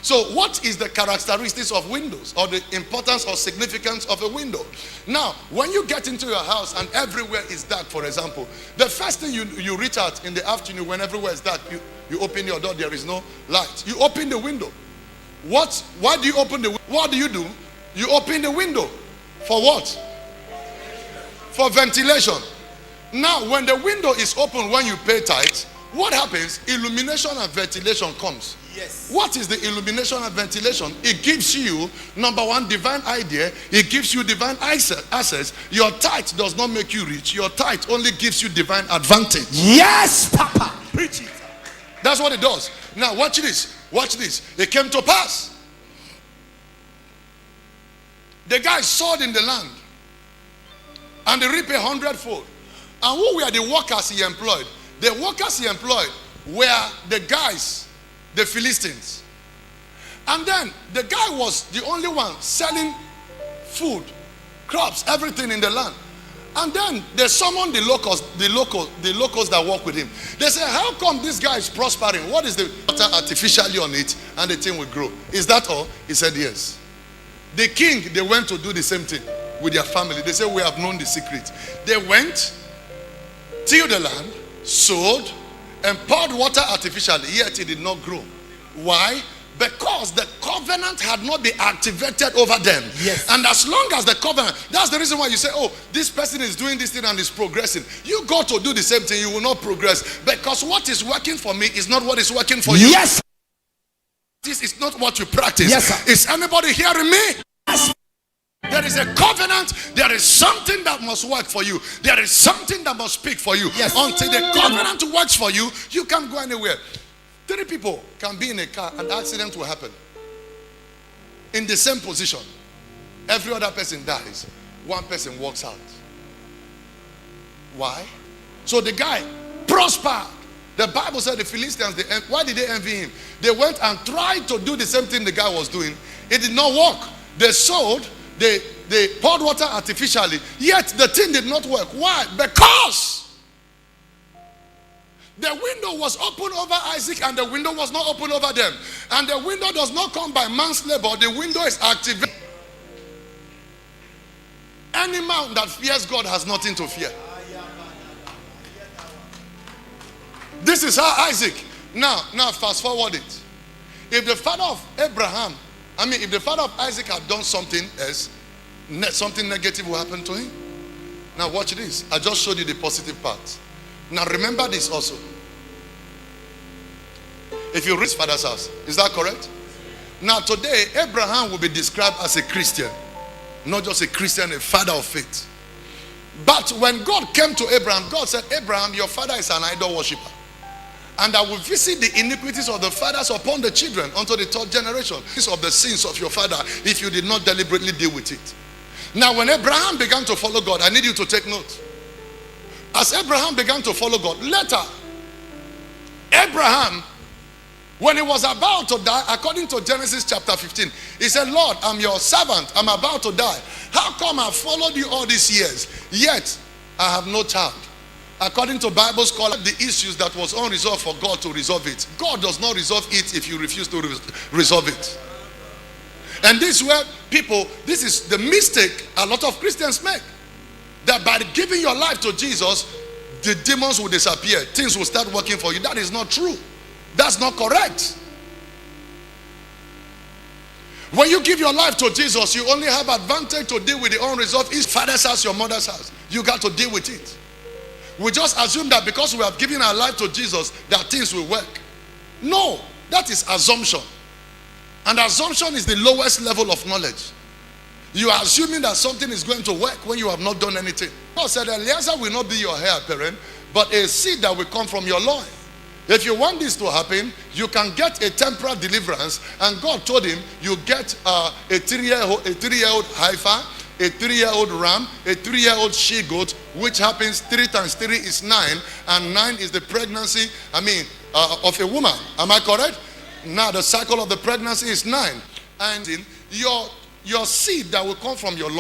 So what is the characteristics of windows, or the importance or significance of a window? Now, when you get into your house and everywhere is dark, for example, the first thing you reach out in the afternoon when everywhere is dark, you open your door, there is no light. You open the window. Why do you open the window? What do? You open the window. For what? For ventilation. Now, when the window is open, when you pay tithe, what happens? Illumination and ventilation comes. Yes. What is the illumination and ventilation? It gives you, number one, divine idea. It gives you divine access. Your tithe does not make you rich. Your tithe only gives you divine advantage. Yes, Papa. Preach it. That's what it does. Now, watch this. Watch this. It came to pass. The guy sowed in the land, and they reap 100-fold. And who were the workers he employed? The workers he employed were the guys, the Philistines. And then the guy was the only one selling food, crops, everything in the land. And then they summoned the locals that work with him. They said, how come this guy is prospering? What is the water artificially on it and the thing will grow? Is that all? He said, yes. The king, they went to do the same thing with their family. They said, we have known the secret. They went, tilled the land, sowed, and poured water artificially, yet it did not grow. Why? Because the covenant had not been activated over them. Yes. And as long as the covenant, that's the reason why you say, oh, this person is doing this thing and is progressing. You go to do the same thing, you will not progress. Because what is working for me is not what is working for you. Yes. This is not what you practice. Yes, sir. Is anybody hearing me? Yes. There is a covenant. There is something that must work for you. There is something that must speak for you. Yes. Until the covenant works for you, you can't go anywhere. 3 people can be in a car, an accident will happen. In the same position. Every other person dies. One person walks out. Why? So the guy prospered. The Bible said the Philistines, why did they envy him? They went and tried to do the same thing the guy was doing. It did not work. They sowed, they poured water artificially, yet the thing did not work. Why? Because the window was open over Isaac and the window was not open over them. And the window does not come by man's labor. The window is activated. Any man that fears God has nothing to fear. This is how Isaac. Now fast forward it. If the father of Abraham, if the father of Isaac had done something else, something negative will happen to him. Now watch this. I just showed you the positive part. Now remember this also. If you reach father's house, is that correct? Now today, Abraham will be described as a Christian. Not just a Christian, a father of faith. But when God came to Abraham, God said, Abraham, your father is an idol worshiper. And I will visit the iniquities of the fathers upon the children unto the 3rd generation. This of the sins of your father, if you did not deliberately deal with it. Now when Abraham began to follow God, I need you to take note. As Abraham began to follow God, later, Abraham, when he was about to die, according to Genesis chapter 15, he said, Lord, I'm your servant. I'm about to die. How come I've followed you all these years, yet I have no child? According to Bible scholars, the issues that was unresolved for God to resolve it. God does not resolve it if you refuse to resolve it. And this is where this is the mistake a lot of Christians make. That by giving your life to Jesus, the demons will disappear. Things will start working for you. That is not true. That's not correct. When you give your life to Jesus, you only have advantage to deal with the unresolved. His father's house, your mother's house. You got to deal with it. We just assume that because we have given our life to Jesus, that things will work. No, that is assumption. And assumption is the lowest level of knowledge. You are assuming that something is going to work when you have not done anything. God said, Eliezer will not be your heir apparent, but a seed that will come from your loin. If you want this to happen, you can get a temporal deliverance. And God told him, you get a 3-year-old heifer, a 3-year-old ram, a 3-year-old she-goat, which happens 3 times 3 is 9, and 9 is the pregnancy, of a woman. Am I correct? Now the cycle of the pregnancy is 9. And your seed that will come from your loin